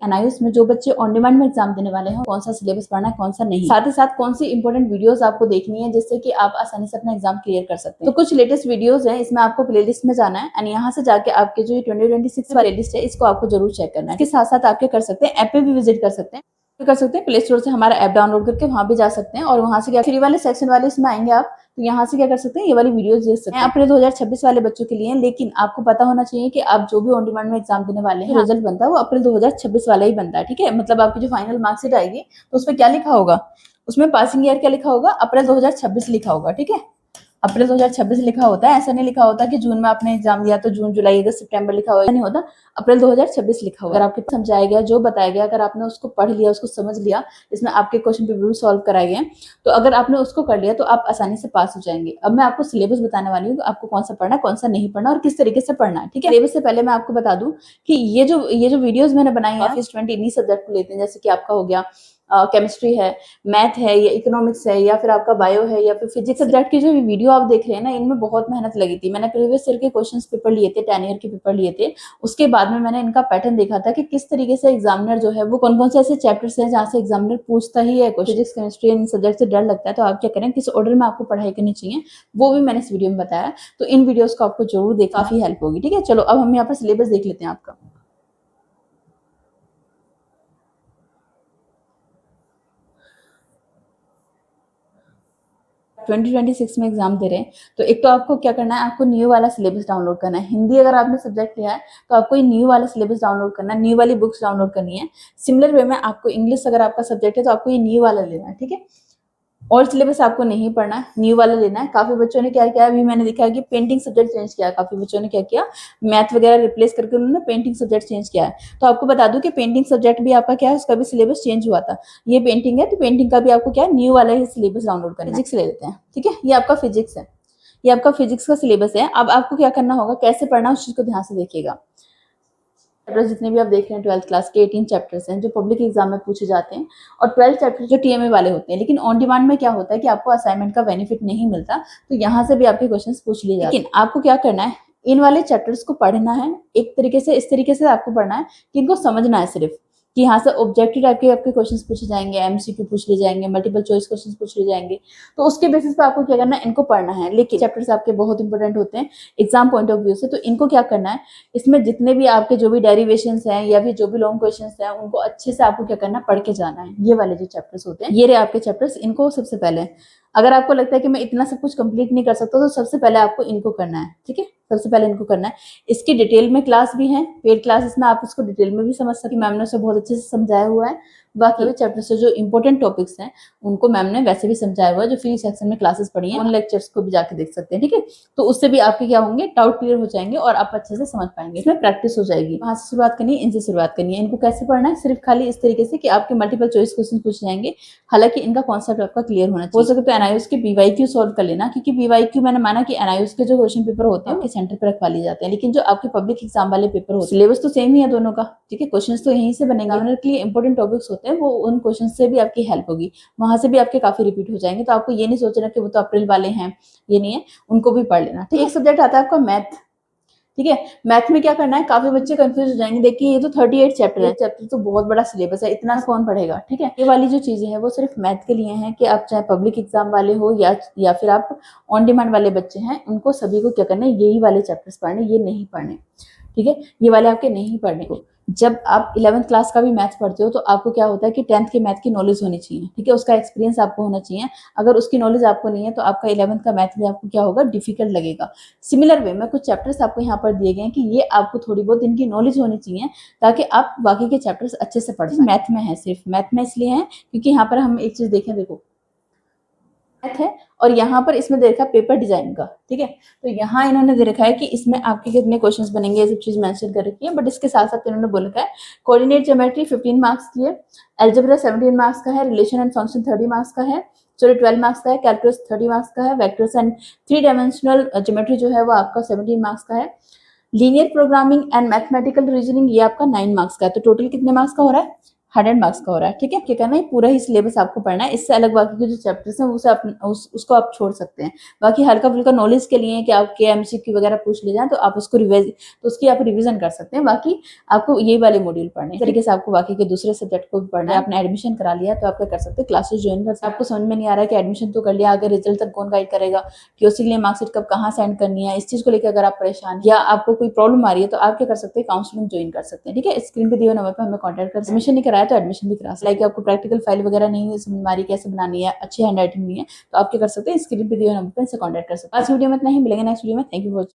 NIOS में जो बच्चे ऑन डिमांड में एग्जाम देने वाले हैं कौन सा सिलेबस पढ़ना है कौन सा नहीं, साथ ही साथ कौन सी इंपॉर्टेंट वीडियोस आपको देखनी है जिससे कि आप आसानी से अपना एग्जाम क्लियर कर सकते हैं। तो कुछ लेटेस्ट वीडियोस हैं, इसमें आपको प्लेलिस्ट में जाना है एंड यहाँ से जाके आपके जो 2026 वाली लिस्ट है इसको आपको जरूर चेक करना है। इसके साथ साथ आप क्या कर सकते हैं, ऐप पे भी विजिट कर सकते हैं प्ले स्टोर से हमारा ऐप डाउनलोड करके वहां भी जा सकते हैं और वहां से क्या फ्री वाले सेक्शन वाले इसमें आएंगे आप, तो यहाँ से क्या कर सकते हैं ये वाली वीडियोस देख सकते हैं। अपने 2026 वाले बच्चों के लिए, लेकिन आपको पता होना चाहिए कि आप जो भी ऑन डिमांड में एग्जाम देने वाले हैं रिजल्ट बनता है वो अप्रैल 2026 वाला ही बनता है। ठीक है, मतलब आपकी जो फाइनल मार्कशीट आएगी तो उसमें क्या लिखा होगा, उसमें पासिंग ईयर क्या लिखा होगा, अप्रैल 2026 लिखा होगा। ठीक है, अप्रैल 2026 लिखा होता है, ऐसा नहीं लिखा होता कि जून में आपने एग्जाम दिया तो जून जुलाई अगस्त सितंबर लिखा होगा, नहीं होता, अप्रैल 2026 लिखा होगा। अगर आपके समझाया गया जो बताया गया, अगर आपने उसको पढ़ लिया उसको समझ लिया, इसमें आपके क्वेश्चन पेपर भी सॉल्व कराए गए, तो अगर आपने उसको कर लिया तो आप आसानी से पास हो जाएंगे। अब मैं आपको सिलेबस बताने वाली हूँ, आपको कौन सा पढ़ना है कौन सा नहीं पढ़ना और किस तरीके से पढ़ना है। ठीक है, सिलेबस से पहले मैं आपको बता दूं कि ये जो वीडियोस मैंने बनाई है काफी स्टूडेंट इन्हीं सब्जेक्ट को लेते हैं, जैसे कि आपका हो गया केमिस्ट्री है, मैथ है या इकोनॉमिक्स है या फिर आपका बायो है या फिर फिजिक्स सब्जेक्ट की जो वीडियो आप देख रहे हैं ना, इनमें बहुत मेहनत लगी थी। मैंने प्रीवियस ईयर के क्वेश्चंस पेपर लिए थे, 10 ईयर के पेपर लिए थे, उसके बाद में मैंने इनका पैटर्न देखा था कि किस तरीके से एग्जामिनर जो है वो कौन कौन से ऐसे चैप्टर्स हैं जहाँ से एग्जामिनर पूछता ही है फिजिक्स केमिस्ट्री इन सब्जेक्ट से डर लगता है, तो आप क्या करें किस ऑर्डर में आपको पढ़ाई करनी चाहिए वो भी मैंने इस वीडियो में बताया, तो इन वीडियोस को आपको जरूर देख, काफी हेल्प होगी। ठीक है, चलो अब हम यहाँ पर सिलेबस देख लेते हैं आपका। 2026 में एग्जाम दे रहे हैं तो एक तो आपको क्या करना है, आपको न्यू वाला सिलेबस डाउनलोड करना है। हिंदी अगर आपने सब्जेक्ट लिया है तो आपको ये न्यू वाला सिलेबस डाउनलोड करना है, न्यू वाली बुक्स डाउनलोड करनी है। सिमिलर वे में आपको इंग्लिश अगर आपका सब्जेक्ट है तो आपको ये न्यू वाला लेना है। ठीक है, और सिलेबस आपको नहीं पढ़ना है, न्यू वाला लेना है। काफी बच्चों ने क्या किया, अभी मैंने देखा है कि पेंटिंग सब्जेक्ट चेंज किया, काफी बच्चों ने क्या किया, मैथ वगैरह रिप्लेस करके उन्होंने पेंटिंग सब्जेक्ट चेंज किया है। तो आपको बता दूं कि पेंटिंग सब्जेक्ट भी आपका क्या है, उसका भी सिलेबस चेंज हुआ था। ये पेंटिंग है तो पेंटिंग का भी आपको क्या न्यू वाला ही सिलेबस डाउनलोड करना है। फिजिक्स ले लेते हैं। ठीक है, ये आपका फिजिक्स है, ये आपका फिजिक्स का सिलेबस है। अब आपको क्या करना होगा, कैसे पढ़ना उस चीज को ध्यान से देखिएगा। चैप्टर्स जितने भी आप देख रहे हैं 12th क्लास के 18 चैप्टर्स हैं जो पब्लिक एग्जाम में पूछे जाते हैं, और 12 चैप्टर जो टीएमए वाले होते हैं। लेकिन ऑन डिमांड में क्या होता है कि आपको असाइनमेंट का बेनिफिट नहीं मिलता, तो यहाँ से भी आपके क्वेश्चंस पूछ लिए जाते हैं। लेकिन आपको क्या करना है, इन वाले चैप्टर्स को पढ़ना है एक तरीके से, इस तरीके से आपको पढ़ना है कि इनको समझना है सिर्फ, कि यहाँ से ऑब्जेक्टिव टाइप के आपके क्वेश्चंस पूछे जाएंगे, एमसीक्यू पूछ लिए जाएंगे, मल्टीपल चॉइस क्वेश्चंस पूछ लिए जाएंगे, तो उसके बेसिस पे आपको क्या करना है, इनको पढ़ना है। लेकिन चैप्टर्स आपके बहुत इंपॉर्टेंट होते हैं एग्जाम पॉइंट ऑफ व्यू से, तो इनको क्या करना है, इसमें जितने भी आपके जो भी डेरिवेशंस हैं या फिर जो भी लॉन्ग क्वेश्चंस हैं उनको अच्छे से आपको क्या करना है, पढ़ के जाना है। ये वाले जो चैप्टर्स होते हैं, ये रहे आपके चैप्टर्स, इनको सबसे पहले, अगर आपको लगता है कि मैं इतना सब कुछ कंप्लीट नहीं कर सकता तो सबसे पहले आपको इनको करना है। ठीक है, सबसे पहले इनको करना है। इसकी डिटेल में क्लास भी है, पेड क्लासेस में आप इसको डिटेल में भी समझ सकते हैं, मैम ने उसे बहुत अच्छे से समझाया हुआ है। बाकी चैप्टर से जो इंपॉर्टेंट टॉपिक्स हैं उनको मैम ने वैसे भी समझाया हुआ है, जो फ्री सेक्शन में क्लासेस पढ़ी हैं उन लेक्चर्स को भी जाके देख सकते हैं। ठीक है, तो उससे भी आपके क्या होंगे, डाउट क्लियर हो जाएंगे और आप अच्छे से समझ पाएंगे, इसमें प्रैक्टिस हो जाएगी। वहां से शुरुआत करनी है, इनसे शुरुआत करनी है। इनको कैसे पढ़ना है, सिर्फ खाली इस तरीके से कि आपके मल्टीपल चॉइस क्वेश्चन पूछ जाएंगे, हालांकि इनका कॉन्सेप्ट आपका क्लियर होना चाहिए। हो सके तो एनआईओएस के बीवाईक्यू सॉल्व कर लेना, क्योंकि बीवाईक्यू मैंने माना कि एनआईओएस के जो क्वेश्चन पेपर होते हैं उनके सेंटर पर रखवा लिए जाते हैं, लेकिन जो आपके पब्लिक एग्जाम वाले पेपर होते हैं सिलेबस तो सेम ही है दोनों का। ठीक है, क्वेश्चन तो यहीं से बनेंगे, एग्जामिनर के लिए इंपॉर्टेंट टॉपिक्स होते हैं, वो उन क्वेश्चन से भी आपकी हेल्प होगी, वहां से भी आपके काफी रिपीट हो जाएंगे। तो आपको ये नहीं सोचना कि वो तो अप्रैल वाले हैं, ये नहीं है, उनको भी पढ़ लेना। ठीक है, एक सब्जेक्ट आता है आपका मैथ। ठीक है, मैथ में क्या करना है, काफी बच्चे कंफ्यूज हो जाएंगे। देखिए ये तो 38 चैप्टर है, चैप्टर तो बहुत बड़ा सिलेबस है, इतना कौन पढ़ेगा। ठीक है, ये वाली जो चीजें हैं वो सिर्फ मैथ के लिए हैं, कि आप चाहे पब्लिक एग्जाम वाले हो या फिर आप ऑन डिमांड वाले बच्चे हैं, उनको सभी को क्या करना है, यही वाले चैप्टर्स पढ़ने, ये नहीं पढ़ने। ठीक है, ये वाले आपके नहीं पढ़ने को। जब आप 11th क्लास का भी मैथ पढ़ते हो तो आपको क्या होता है कि 10th के मैथ की नॉलेज होनी चाहिए। ठीक है, उसका एक्सपीरियंस आपको होना चाहिए। अगर उसकी नॉलेज आपको नहीं है तो आपका 11th का मैथ भी आपको क्या होगा, डिफिकल्ट लगेगा। सिमिलर वे में कुछ चैप्टर्स आपको यहाँ पर दिए गए हैं कि ये आपको थोड़ी बहुत इनकी नॉलेज होनी चाहिए, ताकि आप बाकी के चैप्टर्स अच्छे से पढ़ सकें। मैथ में है, सिर्फ मैथ में इसलिए है क्योंकि यहाँ पर हम एक चीज देखें, देखो मैथ है और यहाँ पर इसमें दे रखा है पेपर डिजाइन का। ठीक है, तो यहाँ इन्होंने दे रखा है कि इसमें आपके कितने क्वेश्चंस बनेंगे, ये सब चीज मेंशन कर रखी है। बट इसके साथ साथ इन्होंने बोल रखा है कोऑर्डिनेट ज्योमेट्री 15 मार्क्स की है, अलजेब्रा 17 मार्क्स का है, रिलेशन एंड फंक्शन 30 मार्क्स का है, सॉरी 12 मार्क्स का है, कैलकुलस 30 मार्क्स का है, वेक्टर्स एंड 3 डायमेंशनल ज्योमेट्री जो है वो आपका 17 मार्क्स का है, linear programming and mathematical reasoning ये आपका 9 मार्क्स का है। तो टोटल कितने मार्क्स का हो रहा है, 100 मार्क्स का हो रहा है, ठीक है। क्या करना है, पूरा ही सिलेबस आपको पढ़ना है, इससे अलग बाकी के जो चैप्टर्स हैं उसे आप उसको आप छोड़ सकते हैं। बाकी हल्का-फुल्का नॉलेज के लिए कि आपके एमसीक्यू वगैरह पूछ लिए जाएँ तो आप उसको तो उसकी आप रिवीजन कर सकते हैं। बाकी आपको ये वाले मॉड्यूल पढ़ने हैं। इस तरीके से आपको बाकी के दूसरे सब्जेक्ट को भी पढ़ना है। आपने एडमिशन करा लिया तो आप क्या कर सकते हैं, क्लासेस ज्वाइन कर सकते हैं। आपको समझ में नहीं आ रहा है कि एडमिशन तो कर लिया, आगे रिजल्ट तक कौन गाइड करेगा, टीओसी के लिए मार्कशीट कब कहाँ सेंड करनी है, इस चीज़ को लेकर अगर आप परेशान हैं या आपको कोई प्रॉब्लम आ रही है तो आप क्या कर सकते हैं, काउंसलिंग ज्वाइन कर सकते हैं, ठीक है। स्क्रीन पे दिए हुए नंबर पे हमें कॉन्टैक्ट कर, एडमिशन नहीं कराया तो एडमिशन भी करा सकते हैं। लाइक आपको प्रैक्टिकल फाइल वगैरह नहीं समझ में आ रही कैसे बनानी है, अच्छी हैंड राइटिंग नहीं है, तो आप क्या कर सकते हैं, स्क्रीन पे दिए हुए नंबर पे इनसे कॉन्टैक्ट कर सकते हैं। आज वीडियो में इतना ही, मिलेंगे नेक्स्ट वीडियो में। Thank you for